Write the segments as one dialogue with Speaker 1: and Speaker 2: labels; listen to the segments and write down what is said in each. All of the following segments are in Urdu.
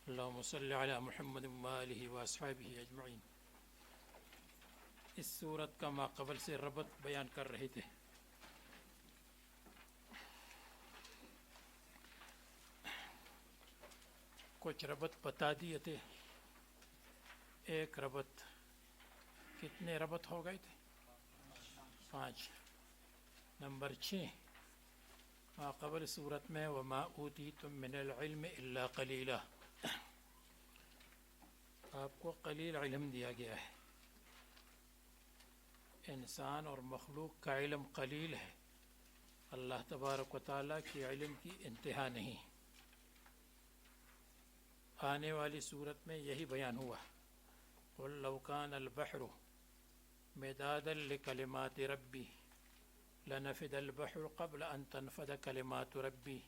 Speaker 1: اللہم صلی علی محمد وآلہ واصحابہ اجمعین۔ اس صورت کا ماقبل سے ربط بیان کر رہے تھے۔ کچھ ربط بتا دیے تھے۔ ایک ربط، کتنے ربط ہو گئے تھے؟ 5۔ نمبر 6، ماقبل صورت میں وما اوتیتم من العلم الا قلیلا، آپ کو قلیل علم دیا گیا ہے۔ انسان اور مخلوق کا علم قلیل ہے، اللہ تبارک و تعالیٰ کی علم کی انتہا نہیں۔ آنے والی صورت میں یہی بیان ہوا۔ قل لو کان البحر مدادا لکلمات ربی لنفد البحر قبل ان تنفد کلمات ربی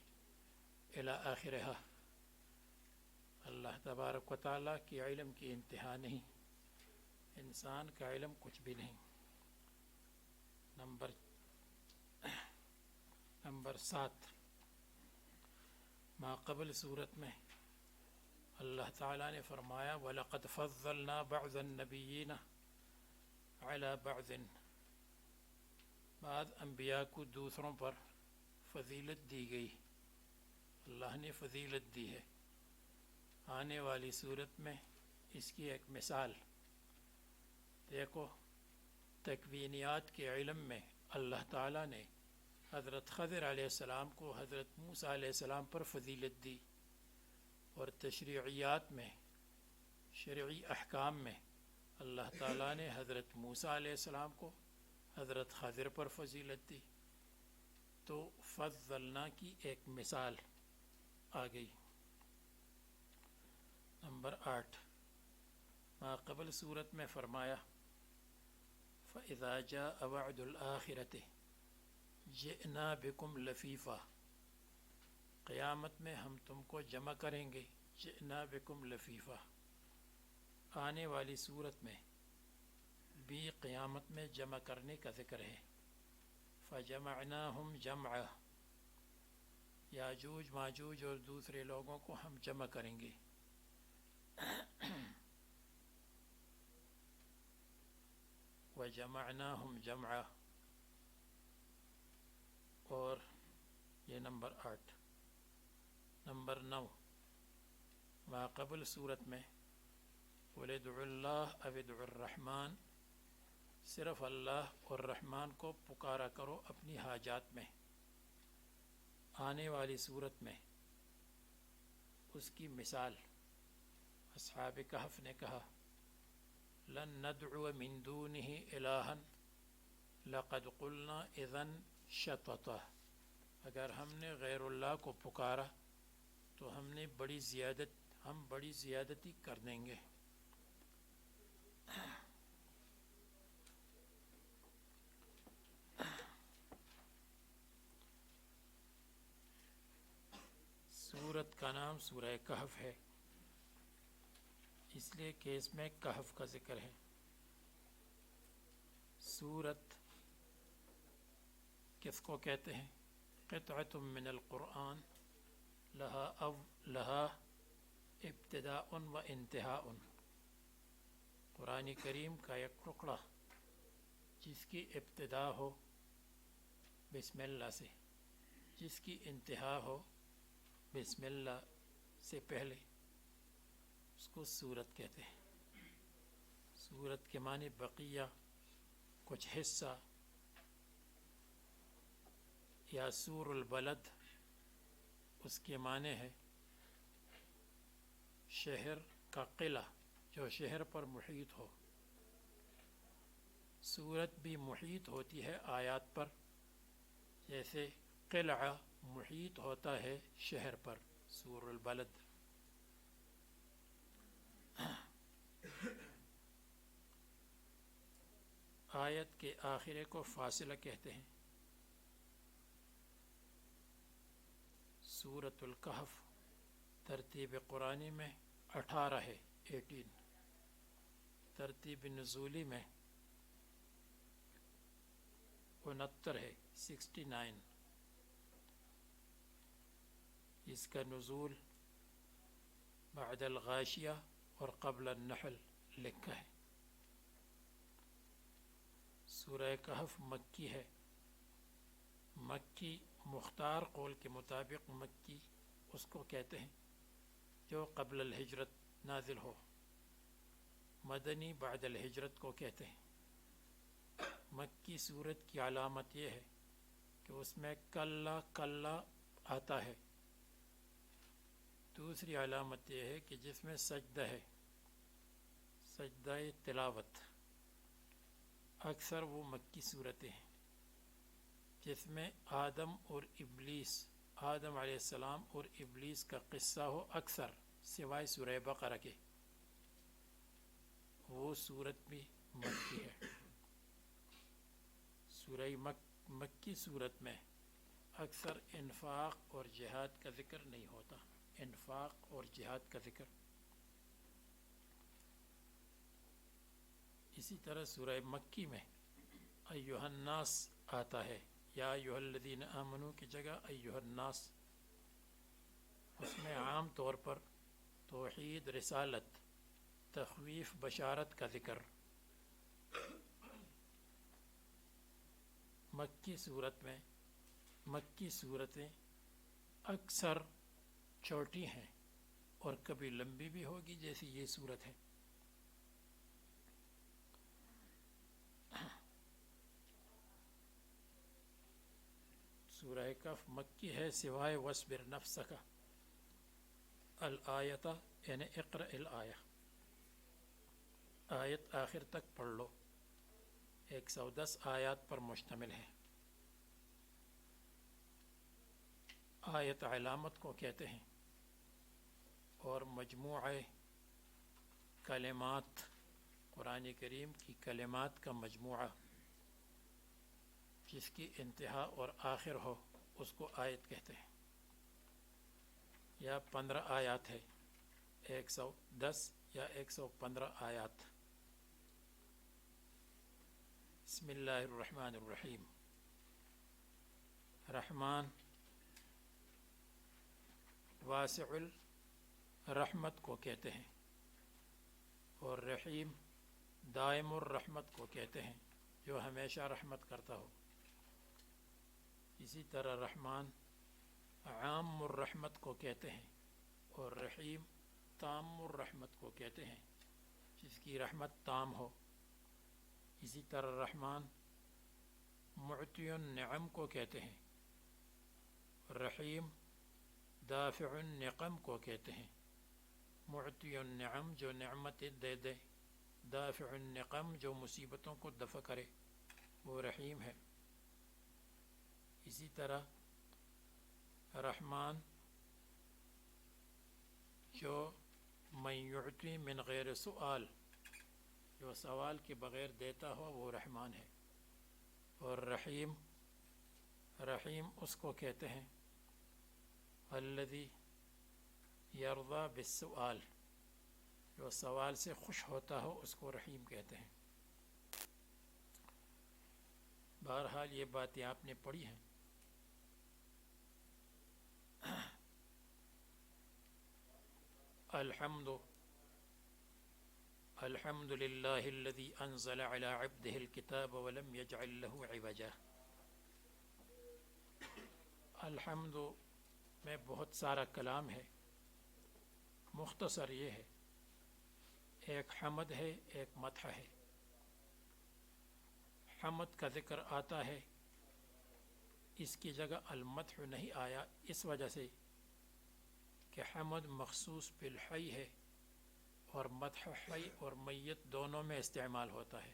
Speaker 1: الی آخرہ۔ اللہ تبارک و تعالیٰ کی علم کی انتہا نہیں، انسان کا علم کچھ بھی نہیں۔ نمبر 7، ماقبل صورت میں اللہ تعالیٰ نے فرمایا وَلَقَدْ فَضَّلْنَا بَعْضَ النَّبِيِّينَ عَلَى بَعْضٍ، بعض انبیاء کو دوسروں پر فضیلت دی گئی، اللہ نے فضیلت دی ہے۔ آنے والی صورت میں اس کی ایک مثال دیکھو، تکوینیات کے علم میں اللہ تعالیٰ نے حضرت خضر علیہ السلام کو حضرت موسیٰ علیہ السلام پر فضیلت دی، اور تشریعیات میں، شرعی احکام میں اللہ تعالیٰ نے حضرت موسیٰ علیہ السلام کو حضرت خضر پر فضیلت دی۔ تو فضلنا کی ایک مثال آ گئی۔ نمبر 8، ماقبل صورت میں فرمایا فَإِذَا جَاءَ وَعْدُ الْآخِرَةِ جِئْنَا بِكُمْ لَفِيفًا، قیامت میں ہم تم کو جمع کریں گے، جِئْنَا بِكُمْ لَفِيفًا۔ آنے والی صورت میں بھی قیامت میں جمع کرنے کا ذکر ہے۔ فَجَمَعْنَاهُمْ جَمْعًا، یاجوج ماجوج اور دوسرے لوگوں کو ہم جمع کریں گے۔ وَجَمَعْنَاهُمْ جَمْعًا، اور یہ نمبر 8۔ نمبر 9، ماقبل صورت میں قُلِ ادْعُوا اللَّهَ أَوِ ادْعُوا الرَّحْمَٰنَ، صرف اللہ اور رحمان کو پکارا کرو اپنی حاجات میں۔ آنے والی صورت میں اس کی مثال اصحاب کہف نے کہا لن ندعو من دونه الہا لقد قلنا اذن شططا، اگر ہم نے غیر اللہ کو پکارا تو ہم بڑی زیادتی کر دیں گے۔ سورت کا نام سورہ کہف ہے، اس لیے کہ اس میں کہف کا ذکر ہے۔ سورت کس کو کہتے ہیں؟ قطعۃ من القرآن لہا ابتداء و انتہاء، قرآن کریم کا ایک ٹکڑا جس کی ابتدا ہو بسم اللہ سے، جس کی انتہا ہو بسم اللہ سے پہلے، اس کو سورت کہتے ہیں۔ سورت کے معنی بقیہ، کچھ حصہ، یا سور البلد، اس کے معنی ہے شہر کا قلعہ جو شہر پر محیط ہو۔ سورت بھی محیط ہوتی ہے آیات پر، جیسے قلعہ محیط ہوتا ہے شہر پر، سور البلد۔ آیت کے آخرے کو فاصلہ کہتے ہیں۔ سورۃ الکہف ترتیب قرآنی میں 18 ہے، 18۔ ترتیب نزولی میں 69 ہے، 69۔ اس کا نزول بعد الغاشیہ اور قبل النحل لکھا ہے۔ سورہ کہف مکی ہے۔ مکی مختار قول کے مطابق مکی اس کو کہتے ہیں جو قبل الہجرت نازل ہو، مدنی بعد الہجرت کو کہتے ہیں۔ مکی سورت کی علامت یہ ہے کہ اس میں کلا کلا آتا ہے۔ دوسری علامت یہ ہے کہ جس میں سجدہ ہے، سجدہ تلاوت۔ اکثر وہ مکی صورتیں ہیں جس میں آدم علیہ السلام اور ابلیس کا قصہ ہو، اکثر سوائے سورہ بقرہ کے، وہ صورت بھی مکی ہے۔ سورہ مکی صورت میں اکثر انفاق اور جہاد کا ذکر نہیں ہوتا، انفاق اور جہاد کا ذکر۔ اسی طرح سورہ مکی میں ایھا الناس آتا ہے، یا ایھا الذین آمنوا کی جگہ ایھا الناس۔ اس میں عام طور پر توحید، رسالت، تخویف، بشارت کا ذکر۔ مکی صورتیں اکثر چھوٹی ہیں اور کبھی لمبی بھی ہوگی، جیسی یہ صورت ہے۔ سورہ کہف مکی ہے سوائے وَاصْبِرْ نَفْسَکَ الآیۃ، یعنی اقرأ الآیہ، آیت آخر تک پڑھ لو۔ 110 آیات پر مشتمل ہے۔ آیت علامت کو کہتے ہیں اور مجموعہ کلمات، قرآن کریم کی کلمات کا مجموعہ جس کی انتہا اور آخر ہو اس کو آیت کہتے ہیں۔ یا 15 آیات ہے، 110 یا 115 آیات۔ بسم اللہ الرحمن الرحیم۔ رحمان واسع الرحمت کو کہتے ہیں، اور رحیم دائم الرحمت کو کہتے ہیں، جو ہمیشہ رحمت کرتا ہو۔ اسی طرح رحمان عام الرحمت کو کہتے ہیں، اور رحیم تام الرحمت کو کہتے ہیں، جس کی رحمت تام ہو۔ اسی طرح رحمان معطی النعم کو کہتے ہیں، رحیم دافع النقم کو کہتے ہیں۔ معطی النعم جو نعمت دے دے، دافع النقم جو مصیبتوں کو دفع کرے، وہ رحیم ہے۔ اسی طرح رحمان جو من یعطی من غیر سؤال، جو سوال کے بغیر دیتا ہو، وہ رحمان ہے۔ اور رحیم اس کو کہتے ہیں الذی یرضی بالسؤال، جو سوال سے خوش ہوتا ہو، اس کو رحیم کہتے ہیں۔ بہرحال یہ باتیں آپ نے پڑھی ہیں۔ الحمد للہ الذی انزل علی عبدہ الکتاب ولم یجعل له عوجا۔ الحمد میں بہت سارا کلام ہے، مختصر یہ ہے، ایک حمد ہے، ایک مدح ہے۔ حمد کا ذکر آتا ہے، اس کی جگہ المدح نہیں آیا، اس وجہ سے کہ حمد مخصوص بالحی ہے، اور مدح حی اور میت دونوں میں استعمال ہوتا ہے۔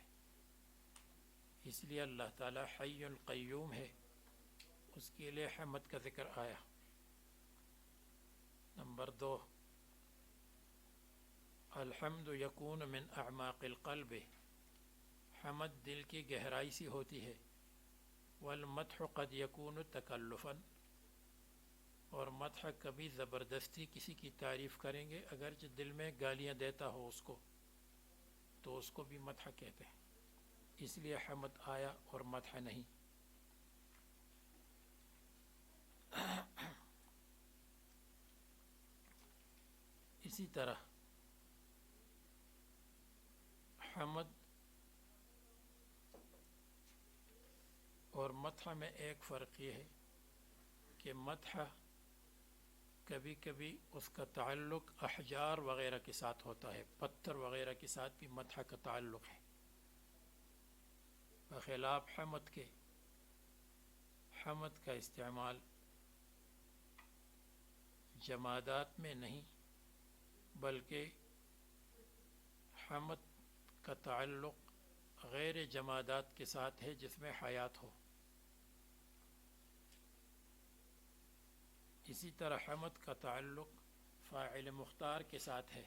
Speaker 1: اس لیے اللہ تعالی حی القیوم ہے، اس کے لیے حمد کا ذکر آیا۔ نمبر 2، الحمد یکون من اعماق القلب، حمد دل کی گہرائی سے ہوتی ہے۔ والمدح قد یکون تکلفا، اور مدح کبھی زبردستی کسی کی تعریف کریں گے، اگرچہ دل میں گالیاں دیتا ہو اس کو، تو اس کو بھی مدح کہتے ہیں۔ اس لیے حمد آیا اور مدح نہیں۔ اسی طرح حمد اور مدح میں ایک فرق یہ ہے کہ مدح کبھی کبھی اس کا تعلق احجار وغیرہ کے ساتھ ہوتا ہے، پتھر وغیرہ کے ساتھ بھی مدح کا تعلق ہے، بخلاف حمد کے۔ حمد کا استعمال جمادات میں نہیں، بلکہ حمد کا تعلق غیر جمادات کے ساتھ ہے جس میں حیات ہو۔ اسی طرح حمد کا تعلق فاعل مختار کے ساتھ ہے،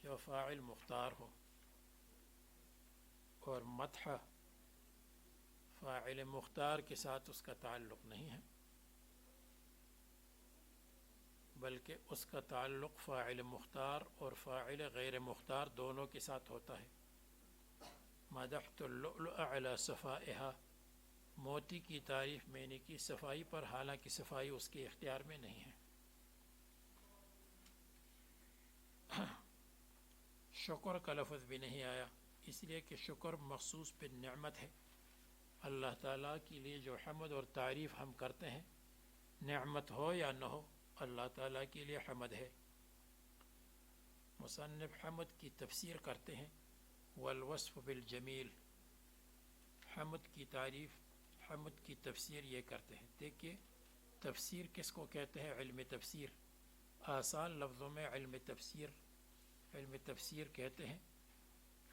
Speaker 1: جو فاعل مختار ہو، اور مدح فاعل مختار کے ساتھ اس کا تعلق نہیں ہے، بلکہ اس کا تعلق فاعل مختار اور فاعل غیر مختار دونوں کے ساتھ ہوتا ہے۔ مدحت اللؤلؤ علی صفائها، موتی کی تعریف میں نے کی صفائی پر، حالانکہ صفائی اس کے اختیار میں نہیں ہے۔ شکر کا لفظ بھی نہیں آیا، اس لیے کہ شکر مخصوص بالنعمت ہے۔ اللہ تعالیٰ کے لیے جو حمد اور تعریف ہم کرتے ہیں، نعمت ہو یا نہ ہو، اللہ تعالیٰ کے لیے حمد ہے۔ مصنف حمد کی تفسیر کرتے ہیں، والوصف بالجمیل، حمد کی تعریف، حمد کی تفسیر یہ کرتے ہیں۔ دیکھیے تفسیر کس کو کہتے ہیں؟ علم تفسیر۔ آسان لفظوں میں علم تفسیر کہتے ہیں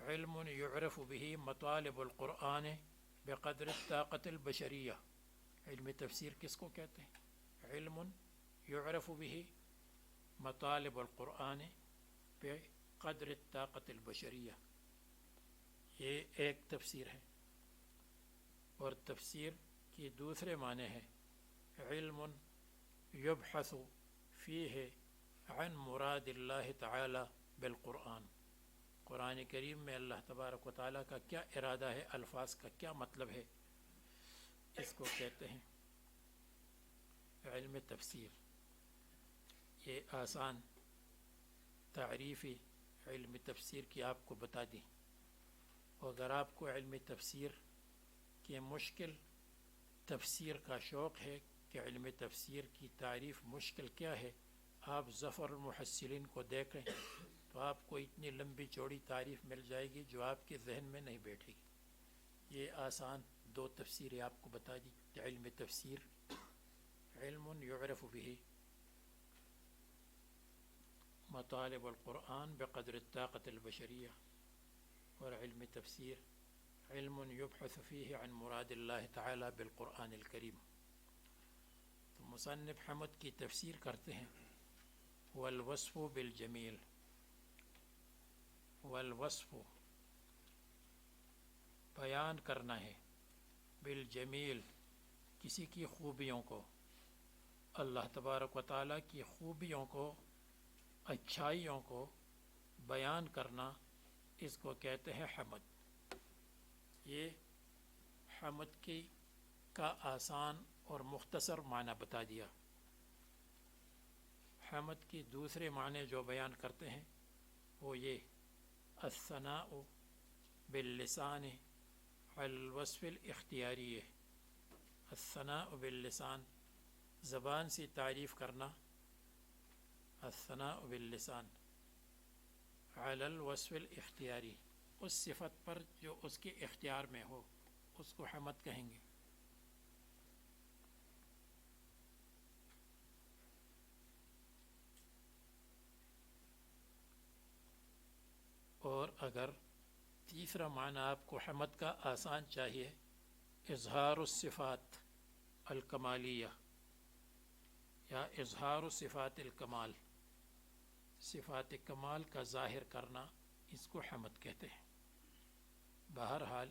Speaker 1: علم یعرف به مطالب القرآن بقدر الطاقت البشریہ۔ علم تفسیر کس کو کہتے ہیں؟ علم یعرف به مطالب القرآن بقدر الطاقت البشریہ، یہ ایک تفسیر ہے۔ اور تفسیر کی دوسرے معنی ہے علم یبحث فیہ عن مراد اللہ تعالی بالقرآن، قرآن کریم میں اللہ تبارک و تعالیٰ کا کیا ارادہ ہے، الفاظ کا کیا مطلب ہے، اس کو کہتے ہیں علم تفسیر۔ یہ آسان تعریفی علم تفسیر کی آپ کو بتا دی۔ اگر آپ کو علم تفسیر کے مشکل تفسیر کا شوق ہے کہ علم تفسیر کی تعریف مشکل کیا ہے، آپ ظفر المحصلین کو دیکھیں تو آپ کو اتنی لمبی چوڑی تعریف مل جائے گی جو آپ کے ذہن میں نہیں بیٹھے گی۔ یہ آسان دو تفسیریں آپ کو بتا دی کہ علم تفسیر علم یعرف به مطالب القرآن بقدر الطاقت البشریہ، اور علم تفسیر علم یبحث فیہ عن مراد اللہ تعالی بالقرآن الکریم۔ تو مصنف حمد کی تفسیر کرتے ہیں والوصف بالجمیل، والوصف بیان کرنا ہے، بالجمیل کسی کی خوبیوں کو، اللہ تبارک و تعالیٰ کی خوبیوں کو، اچھائیوں کو بیان کرنا، اس کو کہتے ہیں حمد۔ یہ حمد کی کا آسان اور مختصر معنی بتا دیا۔ حمد کی دوسرے معنی جو بیان کرتے ہیں وہ یہ الثناء باللسان علی الوصف الاختیاری ہے۔ الثناء باللسان، زبان سے تعریف کرنا، الثناء باللسان علی الوصف الاختیاری، اس صفت پر جو اس کے اختیار میں ہو، اس کو حمد کہیں گے۔ اور اگر تیسرا معنی آپ کو حمد کا آسان چاہیے، اظہار الصفات الکمالیہ یا اظہار صفات الکمال، صفات کمال کا ظاہر کرنا، اس کو حمد کہتے ہیں۔ بہرحال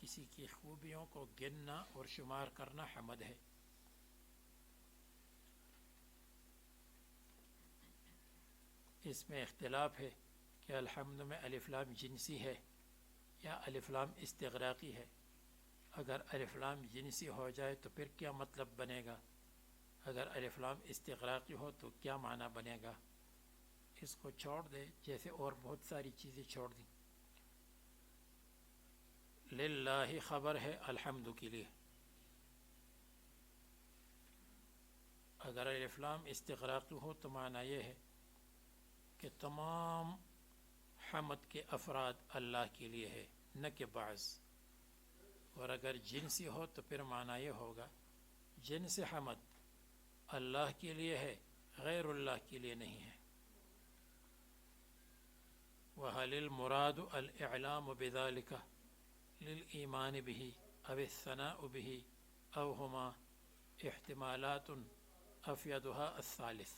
Speaker 1: کسی کی خوبیوں کو گننا اور شمار کرنا حمد ہے۔ اس میں اختلاف ہے کہ الحمد میں الف لام جنسی ہے یا الف لام استغراقی ہے۔ اگر الف لام جنسی ہو جائے تو پھر کیا مطلب بنے گا، اگر الف لام استغراقی ہو تو کیا معنی بنے گا؟ اس کو چھوڑ دے جیسے اور بہت ساری چیزیں چھوڑ دیں. للہ خبر ہے الحمد کے لیے. اگر الف لام استغراقی ہو تو معنی یہ ہے کہ تمام حمد کے افراد اللہ کے لیے ہے، نہ کہ بعض. اور اگر جنسی ہو تو پھر معنی یہ ہوگا جنس حمد اللہ کے لیے ہے، غیر اللہ کے لیے نہیں ہے. وَهَلِ الْمُرَادُ الْإِعْلَامُ بِذَلِكَ لِلْإِيمَانِ بِهِ أَوِ الثَّنَاءُ بِهِ أَوْ هُمَا احتمالات أفيدها الثالث.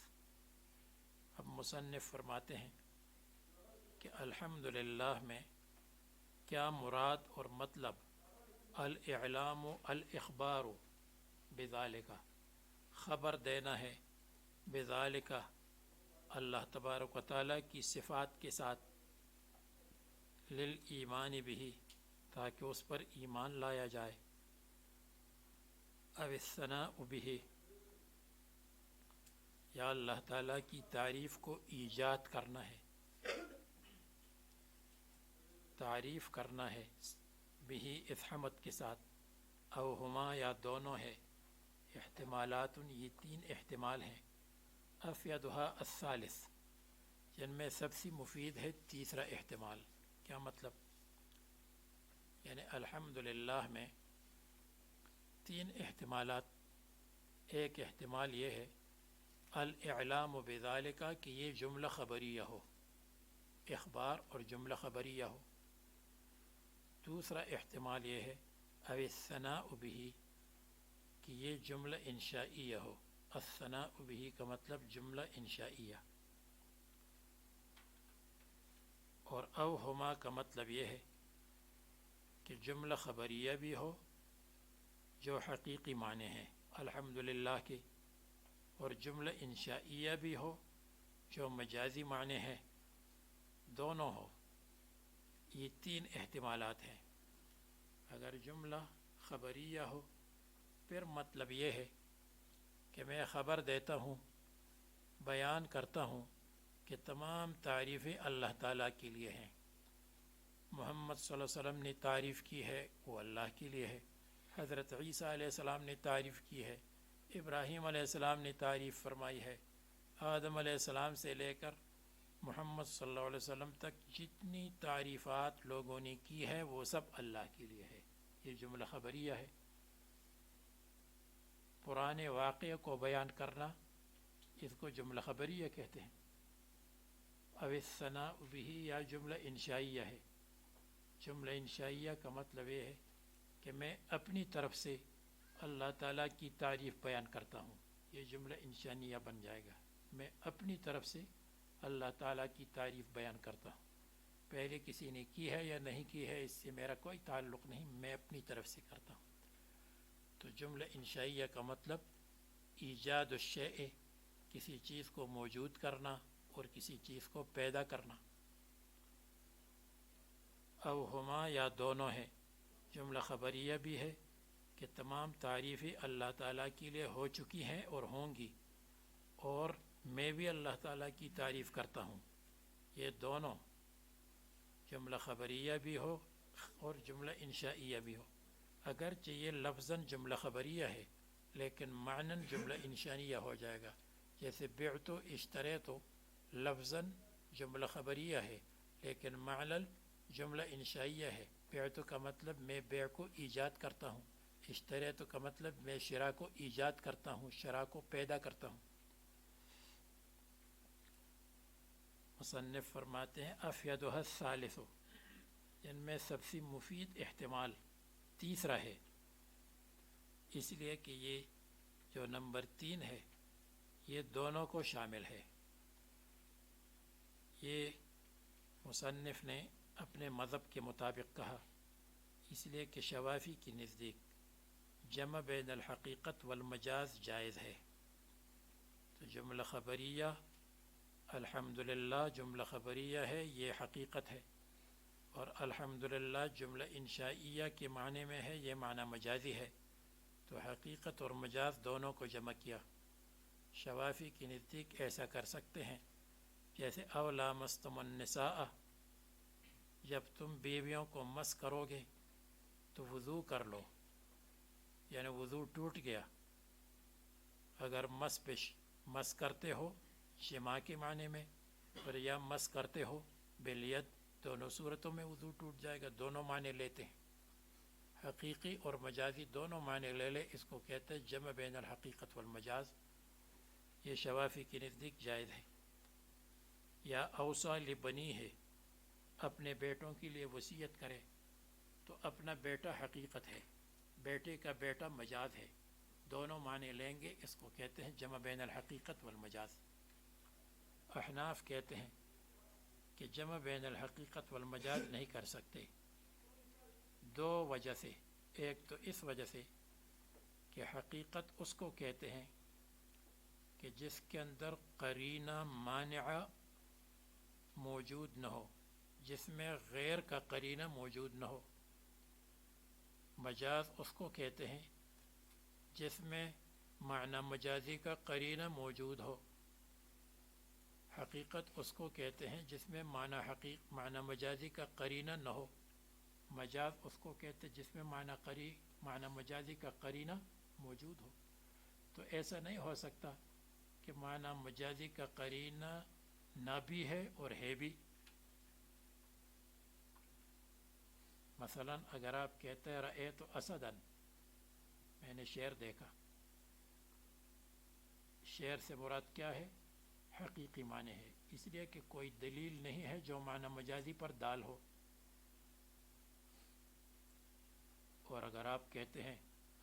Speaker 1: اب مصنف فرماتے ہیں کہ الحمدللہ میں کیا مراد اور مطلب الاعلام الاخبار بذالک، خبر دینا ہے، بذالک اللہ تبارک و تعالیٰ کی صفات کے ساتھ، للایمان بھی تاکہ اس پر ایمان لایا جائے، او الثناء بھی یا اللہ تعالیٰ کی تعریف کو ایجاد کرنا ہے، تعریف کرنا ہے بھی اس حمد کے ساتھ، او ہما یا دونوں ہے، احتمالات یہ تین احتمال ہیں، افیدها الثالث جن میں سب سے مفید ہے تیسرا احتمال. کیا مطلب؟ یعنی الحمدللہ میں تین احتمالات. ایک احتمال یہ ہے الاعلام بذالک کہ یہ جملہ خبریہ ہو، اخبار اور جملہ خبریہ ہو. دوسرا احتمال یہ ہے او الثناء به کہ یہ جملہ انشائیہ ہو، الثناء به کا مطلب جملہ انشائیہ. اور او ہما کا مطلب یہ ہے کہ جملہ خبریہ بھی ہو جو حقیقی معنی ہے الحمدللہ کے، اور جملہ انشائیہ بھی ہو جو مجازی معنی ہے، دونوں ہو. یہ تین احتمالات ہیں. اگر جملہ خبریہ ہو پھر مطلب یہ ہے کہ میں خبر دیتا ہوں، بیان کرتا ہوں کہ تمام تعریفیں اللہ تعالیٰ کے لیے ہیں. محمد صلی اللہ علیہ وسلم نے تعریف کی ہے وہ اللہ کے لیے ہے، حضرت عیسیٰ علیہ السلام نے تعریف کی ہے، ابراہیم علیہ السلام نے تعریف فرمائی ہے، آدم علیہ السلام سے لے کر محمد صلی اللہ علیہ وسلم تک جتنی تعریفات لوگوں نے کی ہے وہ سب اللہ کے لیے ہے. یہ جملہ خبریہ ہے. پرانے واقعے کو بیان کرنا اس کو جملہ خبریہ کہتے ہیں. او الثناء بھی یا جملہ انشائیہ ہے. جملہ انشائیہ کا مطلب یہ ہے کہ میں اپنی طرف سے اللہ تعالیٰ کی تعریف بیان کرتا ہوں. یہ جملہ انشائیہ بن جائے گا. میں اپنی طرف سے اللہ تعالیٰ کی تعریف بیان کرتا ہوں. پہلے کسی نے کی ہے یا نہیں کی ہے اس سے میرا کوئی تعلق نہیں، میں اپنی طرف سے کرتا ہوں. تو جملہ انشائیہ کا مطلب ایجاد الشیء، کسی چیز کو موجود کرنا اور کسی چیز کو پیدا کرنا. او ہما یا دونوں ہے، جملہ خبریہ بھی ہے کہ تمام تعریفیں اللہ تعالیٰ کے لیے ہو چکی ہیں اور ہوں گی، اور میں بھی اللہ تعالیٰ کی تعریف کرتا ہوں. یہ دونوں جملہ خبریہ بھی ہو اور جملہ انشائیہ بھی ہو. اگرچہ یہ لفظاً جملہ خبریہ ہے لیکن معناً جملہ انشائیہ ہو جائے گا. جیسے بعت و اشتریت لفظاً جملہ خبریہ ہے لیکن معناً جملہ انشائیہ ہے. بعت کا مطلب میں بیع کو ایجاد کرتا ہوں، اشتریت کا مطلب میں شراء کو ایجاد کرتا ہوں، شراء کو پیدا کرتا ہوں. مصنف فرماتے ہیں افیدها الثالث جن میں سب سے مفید احتمال تیسرا ہے، اس لیے کہ یہ جو نمبر 3 ہے یہ دونوں کو شامل ہے. یہ مصنف نے اپنے مذہب کے مطابق کہا، اس لیے کہ شوافی کی نزدیک جمع بین الحقیقت والمجاز جائز ہے. تو جملہ خبریہ الحمدللہ جملہ خبریہ ہے، یہ حقیقت ہے، اور الحمدللہ جملہ انشائیہ کے معنی میں ہے، یہ معنی مجازی ہے. تو حقیقت اور مجاز دونوں کو جمع کیا. شوافی کی نزدیک ایسا کر سکتے ہیں جیسے او لامستم النساء، جب تم بیویوں کو مس کرو گے تو وضو کر لو، یعنی وضو ٹوٹ گیا۔ اگر مس کرتے ہو جماع کے معنی میں اور یا مس کرتے ہو بالید، دونوں صورتوں میں وضو ٹوٹ جائے گا، دونوں معنی لیتے ہیں، حقیقی اور مجازی دونوں معنی لے لے، اس کو کہتے ہیں جمع بین الحقیقت والمجاز۔ یہ شوافی کے نزدیک جائز ہے۔ یا اوصا لبنی ہے، اپنے بیٹوں کے لیے وصیت کرے تو اپنا بیٹا حقیقت ہے، بیٹے کا بیٹا مجاز ہے، دونوں معنی لیں گے، اس کو کہتے ہیں جمع بین الحقیقت والمجاز۔ احناف کہتے ہیں کہ جمع بین الحقیقت والمجاز نہیں کر سکتے، دو وجہ سے۔ ایک تو اس وجہ سے کہ حقیقت اس کو کہتے ہیں کہ جس کے اندر قرینہ مانعہ موجود نہ ہو، جس میں غیر کا قرینہ موجود نہ ہو۔ مجاز اس کو کہتے ہیں جس میں معنی مجازی کا قرینہ موجود ہو۔ حقیقت اس کو کہتے ہیں جس میں معنی مجازی کا قرینہ نہ ہو۔ مجاز اس کو کہتے ہیں جس میں معنی مجازی کا قرینہ موجود ہو۔ تو ایسا نہیں ہو سکتا کہ معنی مجازی کا قرینہ نہ بھی ہے اور ہے بھی۔ مثلا اگر آپ کہتے ہیں رأیت اسدا، میں نے شیر دیکھا، شیر سے مراد کیا ہے؟ حقیقی معنی ہے، اس لیے کہ کوئی دلیل نہیں ہے جو معنی مجازی پر دال ہو۔ اور اگر آپ کہتے ہیں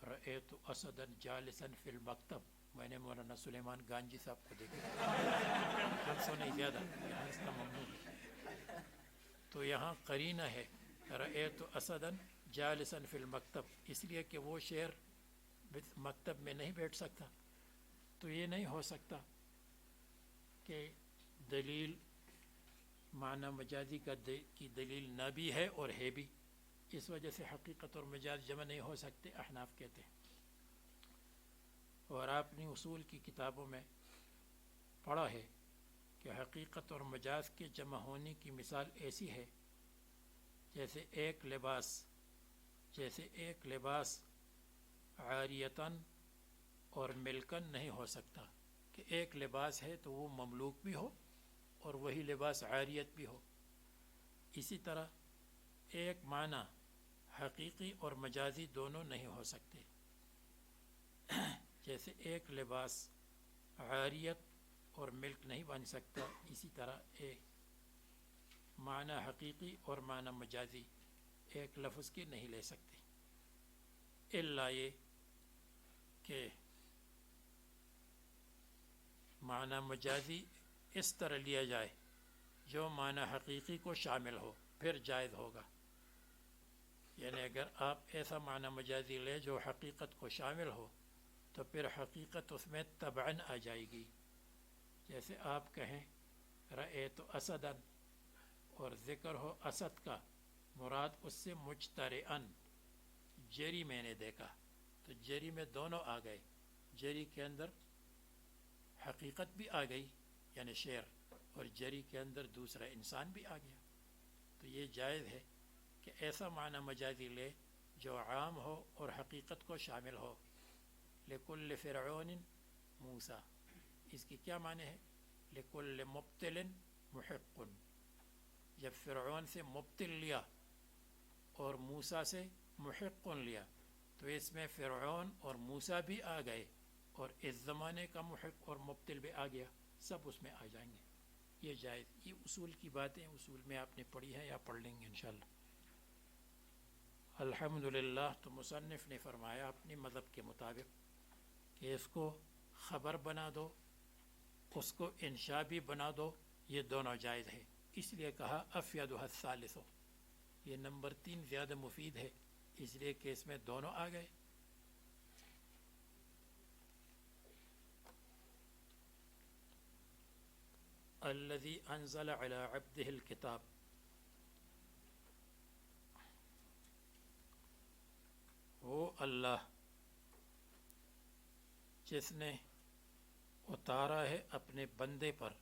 Speaker 1: رأیت اسدا جالسا فی المکتب، میں نے مولانا سلیمان گانجی صاحب کو دیکھا، 500 نہیں زیادہ، یہاں اس کا ممنوع ہے۔ تو یہاں قرینہ ہے رأیت اسدا جالسا فی المکتب، اس لیے کہ وہ شیر مکتب میں نہیں بیٹھ سکتا۔ تو یہ نہیں ہو سکتا کہ دلیل معنی مجازی کی دلیل نہ بھی ہے اور ہے بھی، اس وجہ سے حقیقت اور مجاز جمع نہیں ہو سکتے، احناف کہتے ہیں۔ اور آپ نے اصول کی کتابوں میں پڑھا ہے کہ حقیقت اور مجاز کے جمع ہونے کی مثال ایسی ہے جیسے ایک لباس عاریتاً اور ملکن نہیں ہو سکتا، کہ ایک لباس ہے تو وہ مملوک بھی ہو اور وہی لباس عاریت بھی ہو۔ اسی طرح ایک معنی حقیقی اور مجازی دونوں نہیں ہو سکتے، جیسے ایک لباس عاریت اور ملک نہیں بن سکتا، اسی طرح ایک معنی حقیقی اور معنی مجازی ایک لفظ کے نہیں لے سکتے، الا یہ کہ معنی مجازی اس طرح لیا جائے جو معنی حقیقی کو شامل ہو، پھر جائز ہوگا۔ یعنی اگر آپ ایسا معنی مجازی لے جو حقیقت کو شامل ہو تو پھر حقیقت اس میں تبعاً آ جائے گی۔ جیسے آپ کہیں رأیت اسدا اور ذکر ہو اسد کا، مراد اس سے مجترئن، جری میں نے دیکھا، تو جری میں دونوں آ گئے، جری کے اندر حقیقت بھی آ گئی یعنی شعر، اور جری کے اندر دوسرا انسان بھی آ گیا۔ تو یہ جائز ہے کہ ایسا معنی مجازی لے جو عام ہو اور حقیقت کو شامل ہو۔ لکل فرعون موسیٰ، اس کی کیا معنی ہے؟ لکل مبتل محق، جب فرعون سے مبتل لیا اور موسیٰ سے محق لیا تو اس میں فرعون اور موسیٰ بھی آ گئے اور اس زمانے کا محق اور مبتل بھی آ گیا، سب اس میں آ جائیں گے۔ یہ جائز، یہ اصول کی باتیں اصول میں آپ نے پڑھی ہیں یا پڑھ لیں گے انشاءاللہ۔ الحمدللہ، تو مصنف نے فرمایا اپنی مذہب کے مطابق کہ اس کو خبر بنا دو، اس کو انشاء بھی بنا دو، یہ دونوں جائز ہے۔ اس لیے کہا افیدها الثالث، یہ نمبر 3 زیادہ مفید ہے، اس لیے کہ اس میں دونوں آ گئے۔ الذي انزل على عبده الكتاب، وہ اللہ جس نے اتارا ہے اپنے بندے پر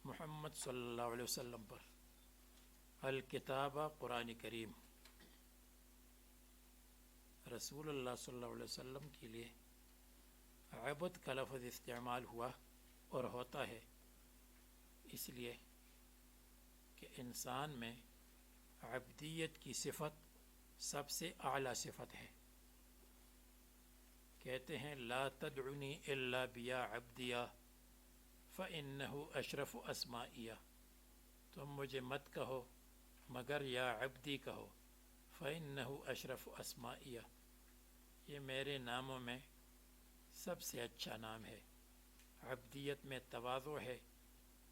Speaker 1: محمد صلی اللہ علیہ وسلم پر. الکتابہ قرآن کریم. رسول اللہ صلی اللہ علیہ وسلم کے لیے عبد کا لفظ استعمال ہوا اور ہوتا ہے اس لیے کہ انسان میں عبدیت کی صفت سب سے اعلیٰ صفت ہے. کہتے ہیں لا تدعنی الا بیا عبدیہ فإنہ اشرف اسمائیہ. تم مجھے مت کہو مگر یا عبدی کہو فإنہ اشرف اسمائیہ. یہ میرے ناموں میں سب سے اچھا نام ہے. عبدیت میں تواضع ہے،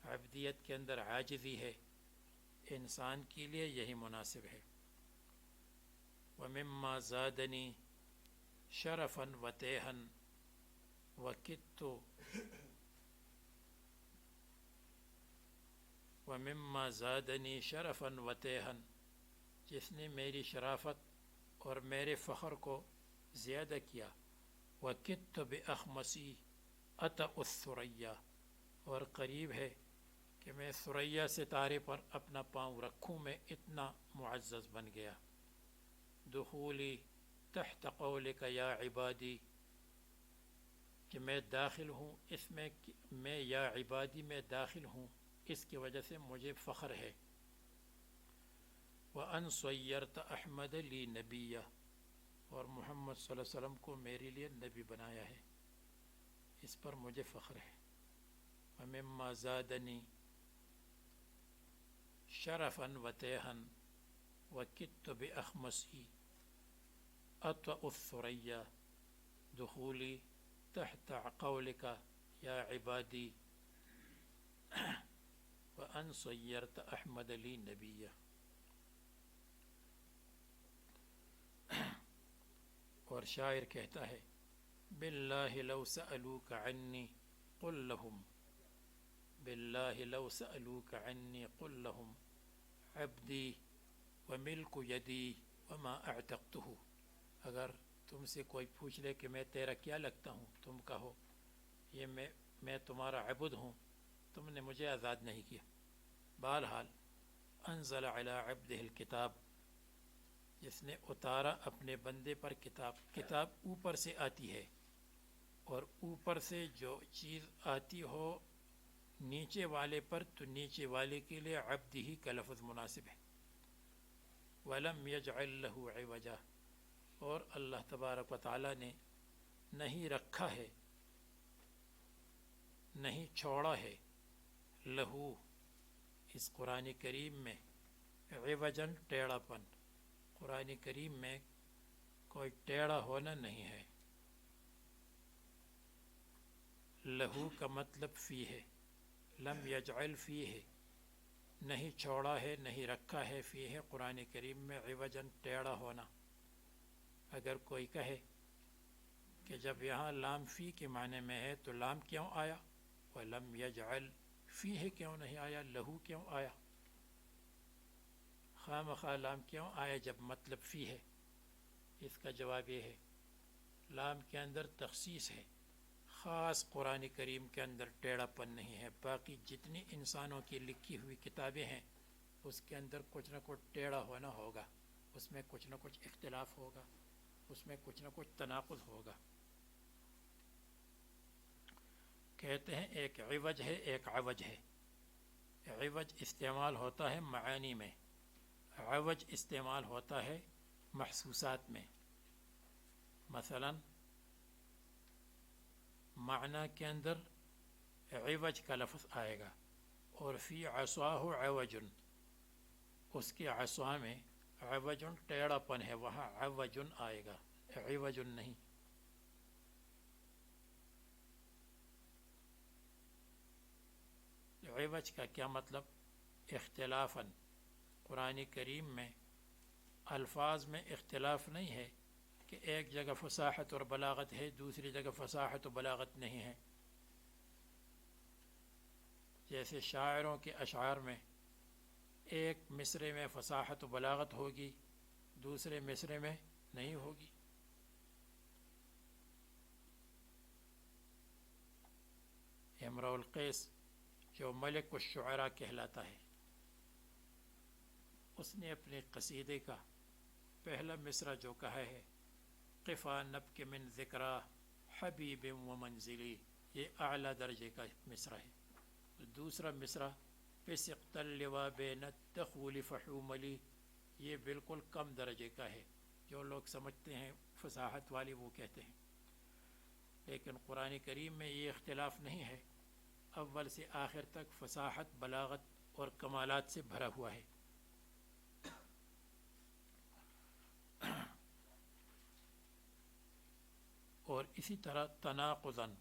Speaker 1: عبدیت کے اندر عاجزی ہے. انسان کے لیے یہی مناسب ہے. وَمِمَّا زَادَنِي شَرَفًا وَتَيْهًا وَمِمَّا زَادَنِي شَرَفًا وَتَيْهًا. جس نے میری شرافت اور میرے فخر کو زیادہ کیا. وَكِدْتُ بِأَخْمَصِي أَطَأُ الثُّرَيَّا. اور قریب ہے کہ میں ثریا ستارے پر اپنا پاؤں رکھوں، میں اتنا معزز بن گیا. دخولی تحت قولک یا عبادی. کہ میں داخل ہوں اس میں یا عبادی میں داخل ہوں، اس کی وجہ سے مجھے فخر ہے. وَأَنْ صَيَّرْتَ أَحْمَدَ لِي نَبِيًّا. اور محمد صلی اللہ علیہ وسلم کو میرے لیے نبی بنایا ہے، اس پر مجھے فخر ہے. وَمِمَّا زَادَنِي شَرَفًا وَتَيْهًا وَكِدْتُ بِأَخْمَصِي أَطَأُ الثُّرَيَّا. دخولی تحت قولک یا عبادی وَأَنْ صَيَّرْتَ أَحْمَدَ لِي نَبِيًّا. اور شاعر کہتا ہے بِاللَّهِ لَوْ سَأَلُوكَ عَنِّي قُلْ لَهُمْ. بِاللَّهِ لَوْ سَأَلُوكَ عَنِّي قُلْ لَهُمْ عَبْدِي وَمِلْكُ يَدِي وَمَا أَعْتَقْتُهُ. اگر تم سے کوئی پوچھ لے کہ میں تیرا کیا لگتا ہوں، تم کہو یہ میں تمہارا عبد ہوں، تم نے مجھے آزاد نہیں کیا. بہرحال انزل علی عبدہ الکتاب. جس نے اتارا اپنے بندے پر کتاب. کتاب اوپر سے آتی ہے، اور اوپر سے جو چیز آتی ہو نیچے والے پر تو نیچے والے کے لیے عبد ہی کا لفظ مناسب ہے. وَلَمْ يَجْعَلْ لَهُ عِوَجًا. اور اللہ تبارک و تعالی نے نہیں رکھا ہے، نہیں چھوڑا ہے، لہو اس قرآن کریم میں عوجاً ٹیڑھا پن. قرآن کریم میں کوئی ٹیڑھا ہونا نہیں ہے. لہو کا مطلب فی ہے. لم یجعل فی ہے، نہیں چھوڑا ہے، نہیں رکھا ہے. فی ہے قرآن کریم میں عوجاً ٹیڑھا ہونا. اگر کوئی کہے کہ جب یہاں لام فی کے معنی میں ہے تو لام کیوں آیا، وَلَمْ يَجْعَلْ فی ہے کیوں نہیں آیا، لہو کیوں آیا، خواہ مخواہ لام کیوں آیا جب مطلب فی ہے؟ اس کا جواب یہ ہے لام کے اندر تخصیص ہے، خاص قرآن کریم کے اندر ٹیڑھا پن نہیں ہے. باقی جتنی انسانوں کی لکھی ہوئی کتابیں ہیں اس کے اندر کچھ نہ کچھ ٹیڑھا ہونا ہوگا، اس میں کچھ نہ کچھ اختلاف ہوگا، اس میں کچھ نہ کچھ تناقض ہوگا. کہتے ہیں ایک عوج ہے ایک عوج ہے. عوج استعمال ہوتا ہے معانی میں، عوج استعمال ہوتا ہے محسوسات میں. مثلا معنی کے اندر عوج کا لفظ آئے گا، اور فی عصاہ عوج، اس کے عصا میں عوج ٹیڑھا پن ہے، وہاں عوج آئے گا، عوج نہیں. عوج کا کیا مطلب؟ اختلافاً. قرآن کریم میں الفاظ میں اختلاف نہیں ہے کہ ایک جگہ فصاحت اور بلاغت ہے، دوسری جگہ فصاحت و بلاغت نہیں ہے. جیسے شاعروں کے اشعار میں ایک مصرے میں فصاحت و بلاغت ہوگی، دوسرے مصرے میں نہیں ہوگی. امرؤ القیس جو ملک الشعراء کہلاتا ہے، اس نے اپنے قصیدے کا پہلا مصرع جو کہا ہے قفا نبک من ذکرہ حبیب و منزلی، یہ اعلیٰ درجے کا مصرع ہے۔ دوسرا مصرع فسقت اللوا بین الدخول فحوملی، یہ بالکل کم درجے کا ہے، جو لوگ سمجھتے ہیں فصاحت والی وہ کہتے ہیں، لیکن قرآن کریم میں یہ اختلاف نہیں ہے، اول سے آخر تک فصاحت، بلاغت اور کمالات سے بھرا ہوا ہے۔ اور اسی طرح تناقضاً،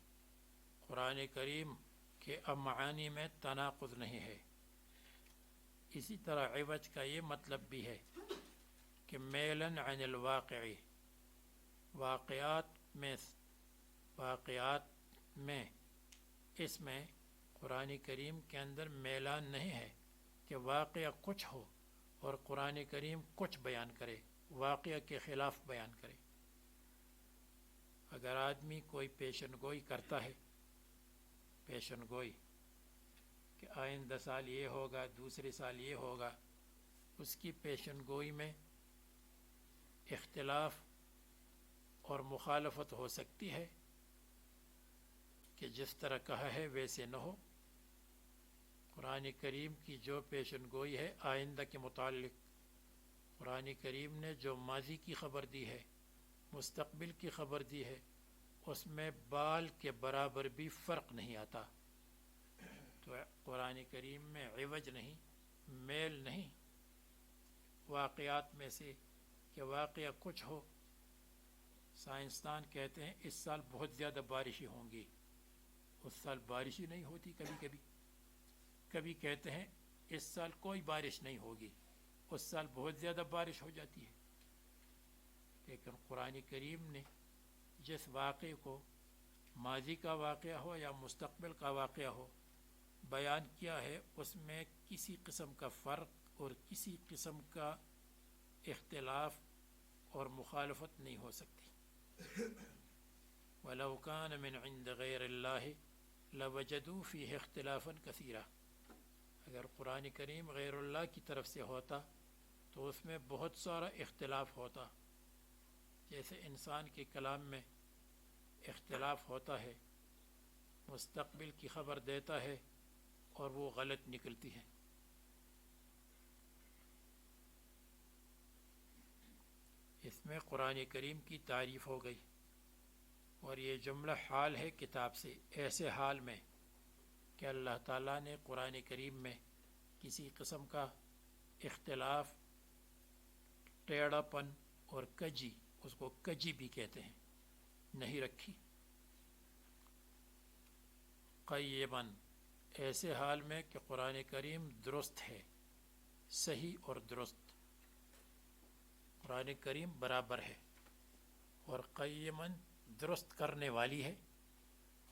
Speaker 1: قرآن کریم کے معانی میں تناقض نہیں ہے۔ اسی طرح عوج کا یہ مطلب بھی ہے کہ میلاً عن الواقعی، واقعات میں اس میں قرآن کریم کے اندر میلان نہیں ہے کہ واقعہ کچھ ہو اور قرآن کریم کچھ بیان کرے، واقعہ کے خلاف بیان کرے۔ اگر آدمی کوئی پیشن گوئی کرتا ہے، پیشن گوئی کہ آئندہ سال یہ ہوگا، دوسرے سال یہ ہوگا، اس کی پیشن گوئی میں اختلاف اور مخالفت ہو سکتی ہے کہ جس طرح کہا ہے ویسے نہ ہو۔ قرآن کریم کی جو پیشن گوئی ہے آئندہ کے متعلق، قرآن کریم نے جو ماضی کی خبر دی ہے، مستقبل کی خبر دی ہے، اس میں بال کے برابر بھی فرق نہیں آتا۔ تو قرآن کریم میں عوج نہیں، میل نہیں واقعات میں سے کہ واقعہ کچھ ہو۔ سائنسدان کہتے ہیں اس سال بہت زیادہ بارشیں ہوں گی، اس سال بارش ہی نہیں ہوتی، کبھی کہتے ہیں اس سال کوئی بارش نہیں ہوگی، اس سال بہت زیادہ بارش ہو جاتی ہے۔ لیکن قرآن کریم نے جس واقعے کو، ماضی کا واقعہ ہو یا مستقبل کا واقعہ ہو، بیان کیا ہے، اس میں کسی قسم کا فرق اور کسی قسم کا اختلاف اور مخالفت نہیں ہو سکتی۔ وَلَوْ كَانَ مِنْ عِنْدِ غَيْرِ اللَّهِ لَوَجَدُوا فِيهِ اخْتِلَافًا كَثِيرًا، اگر قرآن کریم غیر اللہ کی طرف سے ہوتا تو اس میں بہت سارا اختلاف ہوتا، جیسے انسان کے کلام میں اختلاف ہوتا ہے، مستقبل کی خبر دیتا ہے اور وہ غلط نکلتی ہے۔ اس میں قرآن کریم کی تعریف ہو گئی، اور یہ جملہ حال ہے کتاب سے، ایسے حال میں کہ اللہ تعالیٰ نے قرآن کریم میں کسی قسم کا اختلاف، ٹیڑھا پن اور کجی، اس کو کجی بھی کہتے ہیں، نہیں رکھی۔ قیماً، ایسے حال میں کہ قرآن کریم درست ہے، صحیح اور درست، قرآن کریم برابر ہے، اور قیماً درست کرنے والی ہے،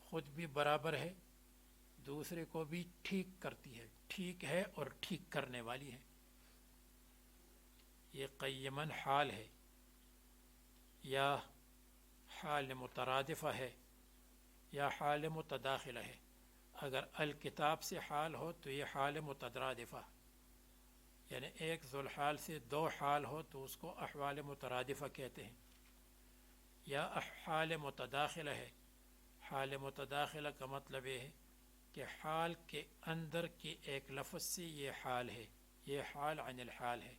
Speaker 1: خود بھی برابر ہے، دوسرے کو بھی ٹھیک کرتی ہے، ٹھیک ہے اور ٹھیک کرنے والی ہے۔ یہ قیماً حال ہے یا حال مترادفہ ہے یا حال متداخلہ ہے۔ اگر الکتاب سے حال ہو تو یہ حال مترادفہ، یعنی ایک ذوالحال سے دو حال ہو تو اس کو احوال مترادفہ کہتے ہیں، یا حال متداخلہ ہے۔ حال متداخلہ کا مطلب یہ ہے کہ حال کے اندر کے ایک لفظ سے یہ حال ہے، یہ حال عن الحال ہے۔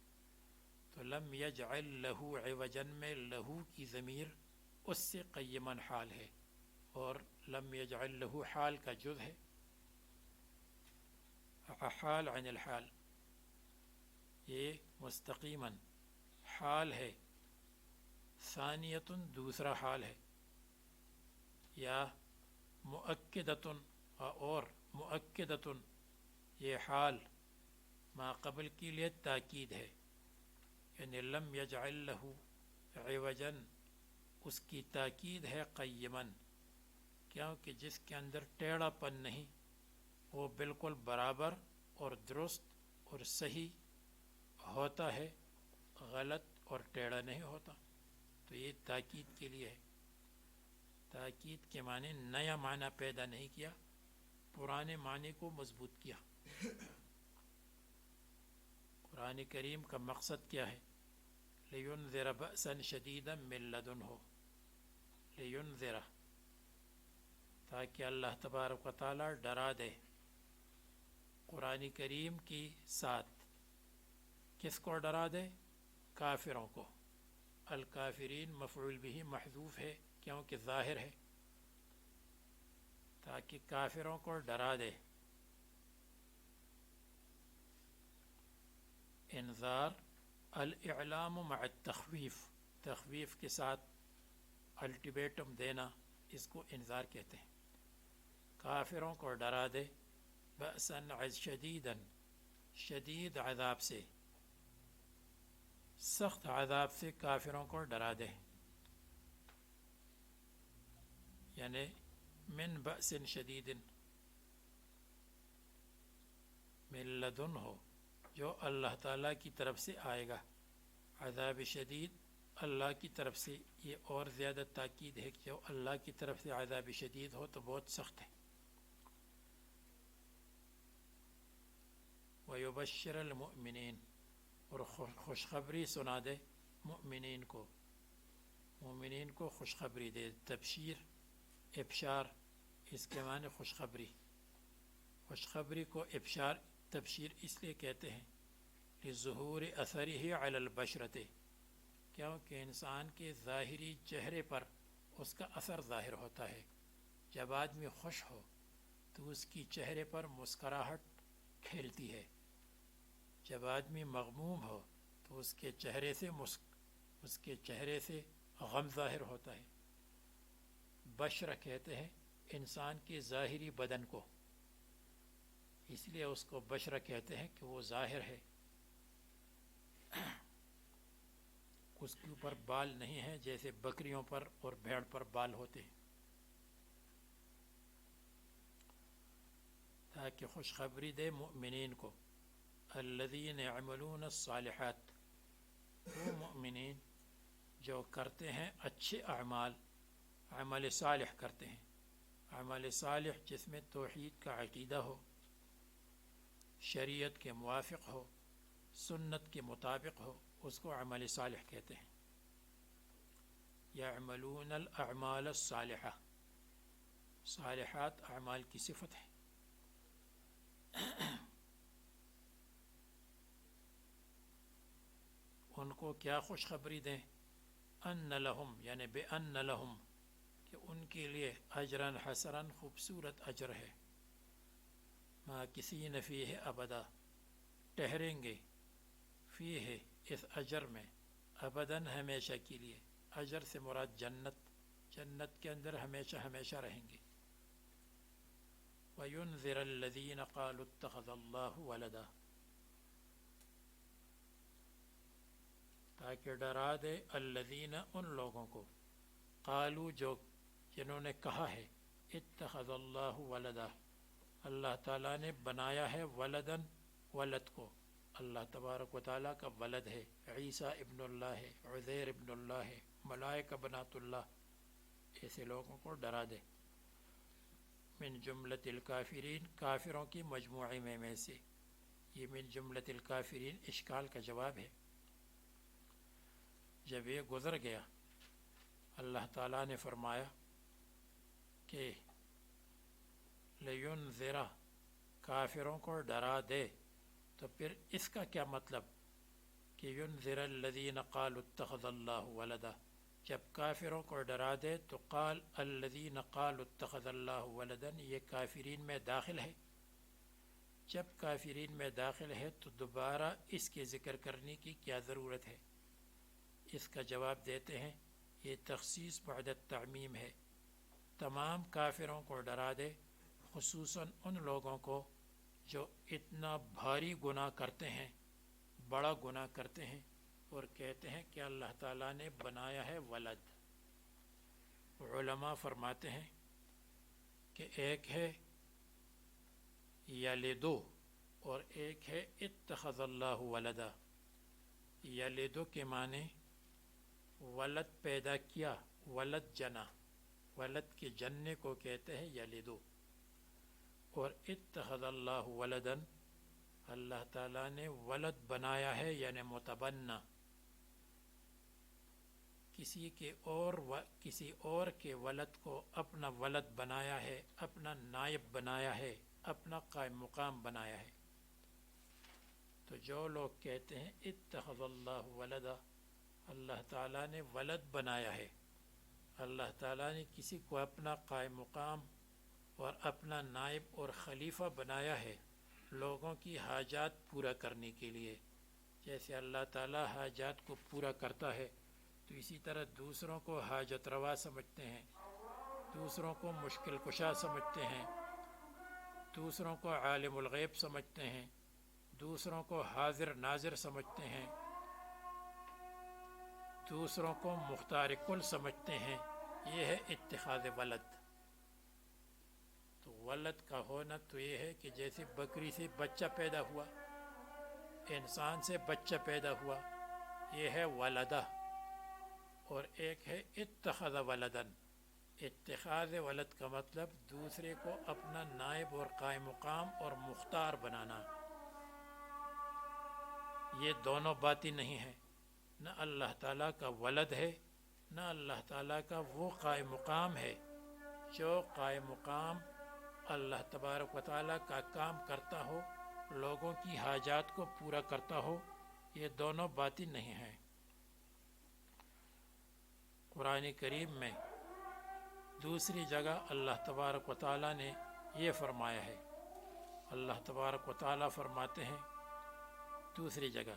Speaker 1: تو لم یجعل لہو عوجا میں لہو کی ضمیر اس سے قیماً حال ہے، اور لم یجعل لہو حال کا جز ہے، حال عن الحال، یہ مستقیماً حال ہے، ثانیتن دوسرا حال ہے، یا مؤکدتن، اور مؤکدتن یہ حال ما قبل کے لیے تاکید ہے، یعنی لم یجعل لہو عوجا اس کی تاکید ہے قیماً، کیونکہ جس کے اندر ٹیڑھا پن نہیں وہ بالکل برابر اور درست اور صحیح ہوتا ہے، غلط اور ٹیڑھا نہیں ہوتا۔ تو یہ تاکید کے لیے ہے، تاکید کے معنی نیا معنی پیدا نہیں کیا، پرانے معنی کو مضبوط کیا۔ قرآن کریم کا مقصد کیا ہے؟ لِيُنذِرَ بَأْسًا شَدِيدًا مِّن لَدُنْهُ، لِيُنذِرَ، تاکہ اللہ تبارک و تعالیٰ ڈرا دے قرآن کریم کی ساتھ۔ کس کو ڈرا دے؟ کافروں کو۔ الکافرین مفعول بھی محذوف ہے کیونکہ ظاہر ہے، تاکہ کافروں کو ڈرا دے۔ انذار الاعلام مع التخویف، تخویف کے ساتھ الٹیمیٹم دینا، اس کو انذار کہتے ہیں۔ کافروں کو ڈرا دے بأساً شدیداً، شدید عذاب سے، سخت عذاب سے کافروں کو ڈرا دے، یعنی من بأس شدید من لدنہ، جو اللہ تعالیٰ کی طرف سے آئے گا۔ عذاب شدید اللہ کی طرف سے، یہ اور زیادہ تاکید ہے کہ جو اللہ کی طرف سے عذاب شدید ہو تو بہت سخت ہے۔ وَيُبَشِّرَ الْمُؤْمِنِينَ، اور خوشخبری سنا دے مؤمنین کو، مومنین کو خوشخبری دے۔ تبشیر، ابشار، اس کے معنی خوشخبری۔ خوشخبری کو ابشار، تبشیر اس لیے کہتے ہیں لظہور اثرہ علی البشرۃ، کیونکہ انسان کے ظاہری چہرے پر اس کا اثر ظاہر ہوتا ہے۔ جب آدمی خوش ہو تو اس کی چہرے پر مسکراہٹ کھیلتی ہے، جب آدمی مغموم ہو تو اس کے چہرے سے غم ظاہر ہوتا ہے۔ بشرہ کہتے ہیں انسان کے ظاہری بدن کو، اس لیے اس کو بشرہ کہتے ہیں کہ وہ ظاہر ہے، اس کے اوپر بال نہیں ہیں جیسے بکریوں پر اور بھیڑ پر بال ہوتے ہیں۔ تاکہ خوشخبری دے مؤمنین کو، الذین یعملون الصالحات، وہ مؤمنین جو کرتے ہیں اچھے اعمال، عمل صالح کرتے ہیں۔ عمل صالح جس میں توحید کا عقیدہ ہو، شریعت کے موافق ہو، سنت کے مطابق ہو، اس کو عمل صالح کہتے ہیں۔ یعملون الاعمال الصالحہ، صالحات اعمال کی صفت ہے۔ ان کو کیا خوشخبری دیں؟ ان لہم، یعنی بان لہم، کہ ان کے لیے اجرا حسنا، خوبصورت اجر ہے۔ ماکثین فیہ ابدا، ٹھہریں گے، فیہ، اس اجر میں، ابداً، ہمیشہ کے لیے۔ اجر سے مراد جنت، جنت کے اندر ہمیشہ ہمیشہ رہیں گے۔ وَيُنذِرَ الَّذِينَ قَالُوا اتَّخَذَ اللَّهُ وَلَدًا، تاکہ ڈرا دے الذین، ان لوگوں کو، قالوا، جنہوں نے کہا ہے، اتخذ اللہ ولدا، اللہ تعالیٰ نے بنایا ہے، ولدن، ولد کو۔ اللہ تبارک و تعالیٰ کا ولد ہے، عیسیٰ ابن اللہ ہے، عزیر ابن اللہ ہے، ملائکہ بنات اللہ۔ ایسے لوگوں کو ڈرا دے۔ من جملۃ الکافرین، کافروں کی مجموعے میں سے، یہ من جملۃ الکافرین اشکال کا جواب ہے۔ جب یہ گزر گیا، اللہ تعالیٰ نے فرمایا کہ لِيُنذِرَ، کافروں کو ڈرا دے، تو پھر اس کا کیا مطلب کہ يُنذِرَ الَّذِينَ قَالُوا اتَّخَذَ اللَّهُ وَلَدًا، جب کافروں کو ڈرا دے تو قال الَّذِينَ قَالُوا اتَّخَذَ اللَّهُ وَلَدًا، یہ کافرین میں داخل ہے۔ جب کافرین میں داخل ہے تو دوبارہ اس کے ذکر کرنے کی کیا ضرورت ہے؟ اس کا جواب دیتے ہیں یہ تخصیص بعد التعمیم ہے، تمام کافروں کو ڈرا دے، خصوصاً ان لوگوں کو جو اتنا بھاری گناہ کرتے ہیں، بڑا گناہ کرتے ہیں اور کہتے ہیں کہ اللہ تعالیٰ نے بنایا ہے ولد۔ علماء فرماتے ہیں کہ ایک ہے یلدو اور ایک ہے اتخذ اللہ ولدا۔ یلدو کے معنی ولد پیدا کیا، ولد جنا، ولد کے جننے کو کہتے ہیں یلدو، اور اتخذ اللہ ولدن، اللہ تعالیٰ نے ولد بنایا ہے، یعنی متبنا، کسی اور کے ولد کو اپنا ولد بنایا ہے، اپنا نائب بنایا ہے، اپنا قائم مقام بنایا ہے۔ تو جو لوگ کہتے ہیں اتخذ اللہ ولدا، اللہ تعالیٰ نے ولد بنایا ہے، اللہ تعالیٰ نے کسی کو اپنا قائم مقام اور اپنا نائب اور خلیفہ بنایا ہے لوگوں کی حاجات پورا کرنے کے لیے، جیسے اللہ تعالیٰ حاجات کو پورا کرتا ہے تو اسی طرح دوسروں کو حاجت روا سمجھتے ہیں، دوسروں کو مشکل کشا سمجھتے ہیں، دوسروں کو عالم الغیب سمجھتے ہیں، دوسروں کو حاضر ناظر سمجھتے ہیں، دوسروں کو مختار کل سمجھتے ہیں۔ یہ ہے اتخاذ ولد۔ تو ولد کا ہونا تو یہ ہے کہ جیسے بکری سے بچہ پیدا ہوا، انسان سے بچہ پیدا ہوا، یہ ہے ولدہ۔ اور ایک ہے اتخذ ولدن۔ اتخاذ ولد کا مطلب دوسرے کو اپنا نائب اور قائم مقام اور مختار بنانا۔ یہ دونوں باتیں نہیں ہیں، نہ اللہ تعالیٰ کا ولد ہے، نہ اللہ تعالیٰ کا وہ قائم مقام ہے جو قائم مقام اللہ تبارک و تعالیٰ کا کام کرتا ہو، لوگوں کی حاجات کو پورا کرتا ہو۔ یہ دونوں باتیں نہیں ہیں۔ قرآن کریم میں دوسری جگہ اللہ تبارک و تعالیٰ نے یہ فرمایا ہے، اللہ تبارک و تعالیٰ فرماتے ہیں دوسری جگہ،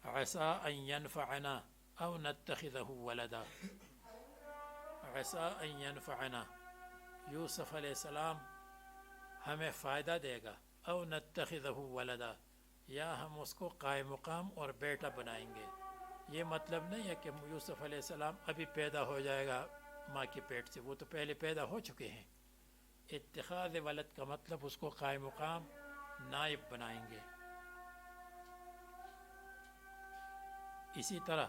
Speaker 1: عسیٰ ان ینفعنا او نتخذہ ولدا، عسیٰ ان ینفعنا، یوسف علیہ السلام ہمیں فائدہ دے گا، او نتخذہ ولدا، یا ہم اس کو قائم مقام اور بیٹا بنائیں گے۔ یہ مطلب نہیں ہے کہ یوسف علیہ السلام ابھی پیدا ہو جائے گا ماں کے پیٹ سے، وہ تو پہلے پیدا ہو چکے ہیں۔ اتخاذ ولد کا مطلب اس کو قائم مقام نائب بنائیں گے۔ اسی طرح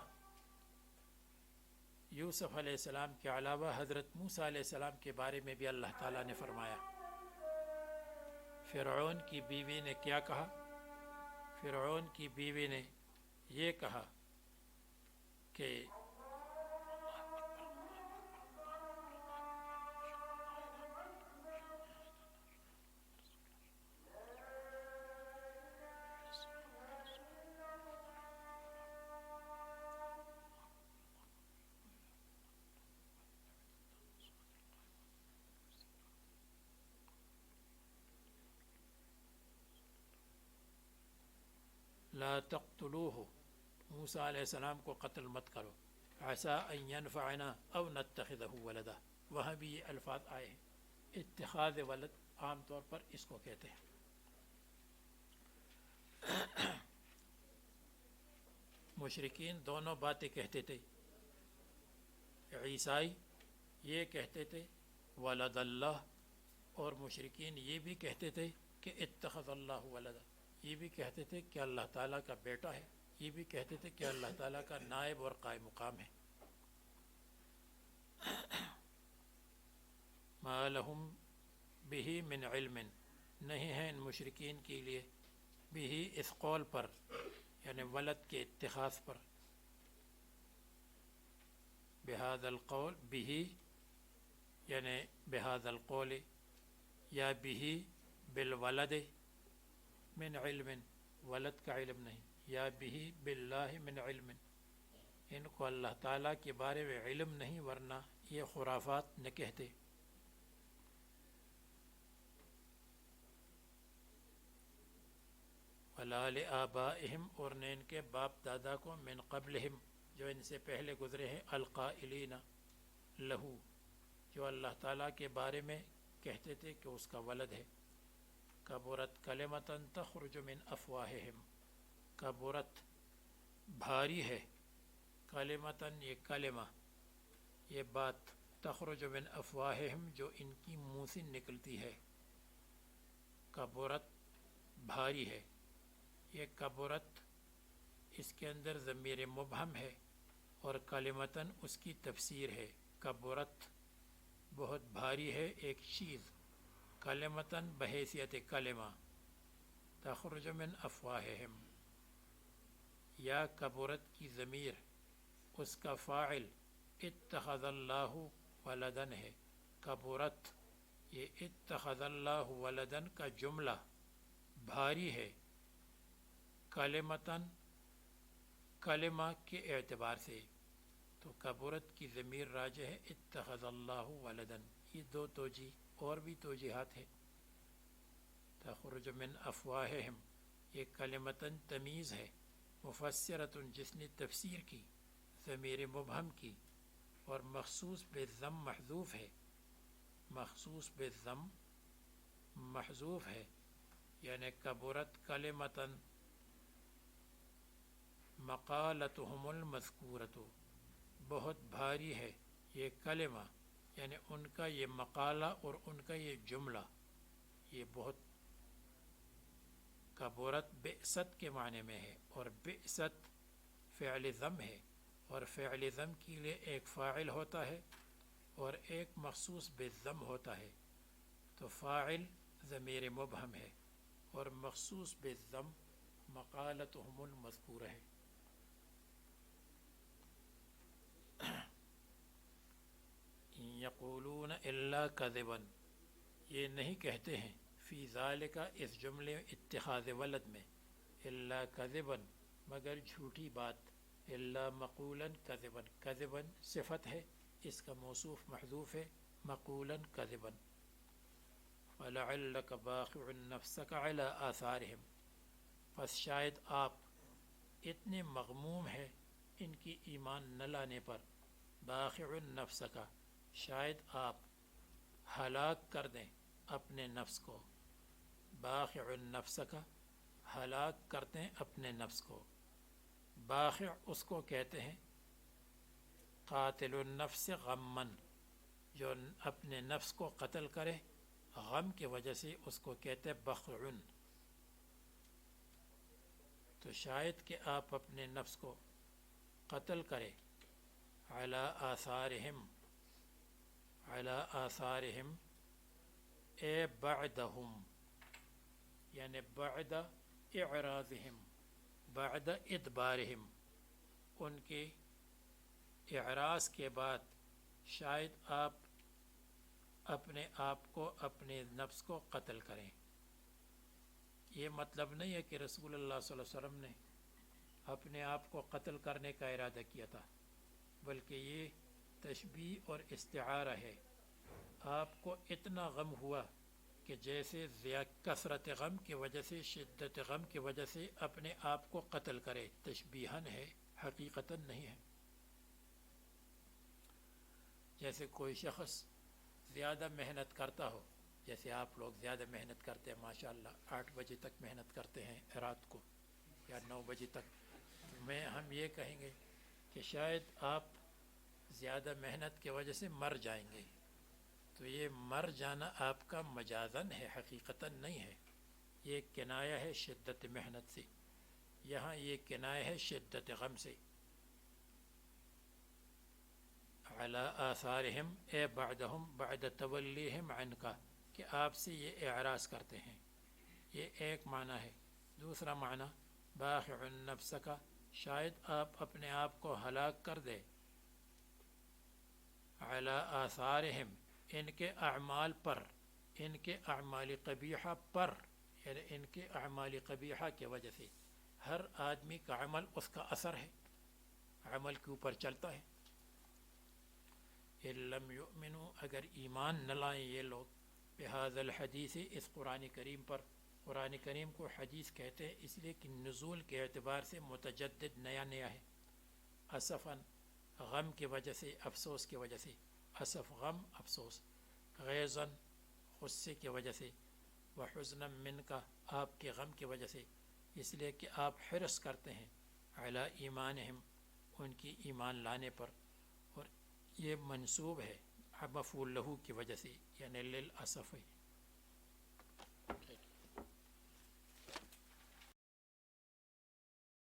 Speaker 1: یوسف علیہ السلام کے علاوہ حضرت موسیٰ علیہ السلام کے بارے میں بھی اللہ تعالیٰ نے فرمایا۔ فرعون کی بیوی نے کیا کہا؟ فرعون کی بیوی نے یہ کہا کہ لا تقتلوہ، موسیٰ علیہ السلام کو قتل مت کرو، عسیٰ ان ینفعنا او نتخذہ ولدا، وہاں بھی یہ الفاظ آئے ہیں۔ اتخاذ ولد عام طور پر اس کو کہتے ہیں۔ مشرکین دونوں باتیں کہتے تھے، عیسائی یہ کہتے تھے ولد اللہ، اور مشرکین یہ بھی کہتے تھے کہ اتخذ اللہ ولدا، یہ بھی کہتے تھے کہ اللہ تعالیٰ کا بیٹا ہے، یہ بھی کہتے تھے کہ اللہ تعالیٰ کا نائب اور قائم مقام ہے۔ ما لہم بہ من علم، نہیں ہے ان مشرکین کے لیے بہ اس قول پر، یعنی ولد کے اتخاذ پر، بہذا القول، بہ یعنی بہذا القول، یا بہ بالولد من علم، ولد کا علم نہیں، یا بہ باللہ من علم، ان کو اللہ تعالیٰ کے بارے میں علم نہیں، ورنہ یہ خرافات نہ کہتے۔ ولا لآبائہم، اور نے ان کے باپ دادا کو، من قبلہم، جو ان سے پہلے گزرے ہیں، القائلین لہو، جو اللہ تعالیٰ کے بارے میں کہتے تھے کہ اس کا ولد ہے۔ کبرت کلمۃ تخرج من افواہہم، کبرت بھاری ہے، کلمۃ یہ کلمہ، یہ بات، تخرج من افواہہم جو ان کی منہ سے نکلتی ہے، کبرت بھاری ہے۔ یہ کبرت اس کے اندر ضمیر مبہم ہے، اور کلمتاً اس کی تفسیر ہے۔ کبرت بہت بھاری ہے ایک چیز، کلمتاً بحیثیت کلمہ تخرج من افواہہم، یا کبرت کی ضمیر اس کا فاعل اتخذ اللہ ولدن ہے. کبرت یہ اتخذ اللہ ولدن کا جملہ بھاری ہے کلمتاً کلمہ کے اعتبار سے، تو کبرت کی ضمیر راجع ہے اتخذ اللہ ولدن. یہ دو توجیہ اور بھی توجیہات ہے. تخرج من افواہہم یہ کلمتاً تمیز ہے، مفسرتن جس نے تفسیر کی، ضمیر مبہم کی، اور مخصوص بالضم محذوف ہے. مخصوص بالضم محذوف ہے، یعنی کبرت کلمتاً مقالتہم المذکورۃ، بہت بھاری ہے یہ کلمہ، یعنی ان کا یہ مقالہ اور ان کا یہ جملہ، یہ بہت کبرت بئست کے معنی میں ہے، اور بئست فعل ذم ہے، اور فعل ذم کے لیے ایک فاعل ہوتا ہے اور ایک مخصوص بالضم ہوتا ہے. تو فاعل ضمیر مبہم ہے اور مخصوص بالضم مقالتہم المذکورہ ہے. یقولون الا کذبا، یہ نہیں کہتے ہیں، فی ذالک اس جملے اتخاذ ولد میں، الا کذبا مگر جھوٹی بات، الا مقولا کذبا، کذبا صفت ہے، اس کا موصوف محذوف ہے، مقولا کذبا. فلعلک باخع نفسک علی آثارہم، پس شاید آپ اتنے مغموم ہے ان کی ایمان نہ لانے پر، باخع نفسک شاید آپ ہلاک کر دیں اپنے نفس کو، باخع النفس کا ہلاک کرتے ہیں اپنے نفس کو. باخع اس کو کہتے ہیں قاتل النفس غمن، جو اپنے نفس کو قتل کرے غم کی وجہ سے، اس کو کہتے بخعن. تو شاید کہ آپ اپنے نفس کو قتل کرے، علی آثارہم، علی آثارہم اے بعدہم، یعنی بعد اعراضہم، بعد ادبارہم، ان کے اعراض کے بعد شاید آپ اپنے آپ کو، اپنے نفس کو قتل کریں. یہ مطلب نہیں ہے کہ رسول اللہ صلی اللہ علیہ وسلم نے اپنے آپ کو قتل کرنے کا ارادہ کیا تھا، بلکہ یہ تشبیہ اور استعارہ ہے. آپ کو اتنا غم ہوا کہ جیسے کثرت غم کی وجہ سے، شدت غم کی وجہ سے اپنے آپ کو قتل کرے، تشبیہاً ہے، حقیقتاً نہیں ہے. جیسے کوئی شخص زیادہ محنت کرتا ہو، جیسے آپ لوگ زیادہ محنت کرتے ہیں ماشاءاللہ، 8 بجے تک محنت کرتے ہیں رات کو یا 9 بجے تک، ہم یہ کہیں گے کہ شاید آپ زیادہ محنت کی وجہ سے مر جائیں گے. تو یہ مر جانا آپ کا مجازن ہے، حقیقتاً نہیں ہے. یہ کنایہ ہے شدت محنت سے، یہاں یہ کنایہ ہے شدت غم سے. علی آثارہم اے بعدہم، بعد تولیہم عنکا، کہ آپ سے یہ اعراض کرتے ہیں. یہ ایک معنی ہے. دوسرا معنی باخع النفس کا، شاید آپ اپنے آپ کو ہلاک کر دے، علی آثارہم ان کے اعمال پر، ان کے اعمال قبیحہ پر، یعنی ان کے اعمال قبیحہ کی وجہ سے. ہر آدمی کا عمل اس کا اثر ہے، عمل کے اوپر چلتا ہے. ان لم یؤمنوا اگر ایمان نہ لائیں یہ لوگ، بہذا الحدیث اس قرآن کریم پر. قرآن کریم کو حدیث کہتے ہیں اس لیے کہ نزول کے اعتبار سے متجدد، نیا نیا ہے. اسفاً غم کی وجہ سے، افسوس کی وجہ سے، اسف غم افسوس، غیظاً غصے کی وجہ سے، وحزنا من کا آپ کے غم کی وجہ سے، اس لیے کہ آپ حرص کرتے ہیں علی ایمانہم ان کی ایمان لانے پر. اور یہ منصوب ہے مفعول لہو کی وجہ سے، یعنی للاسف ہے.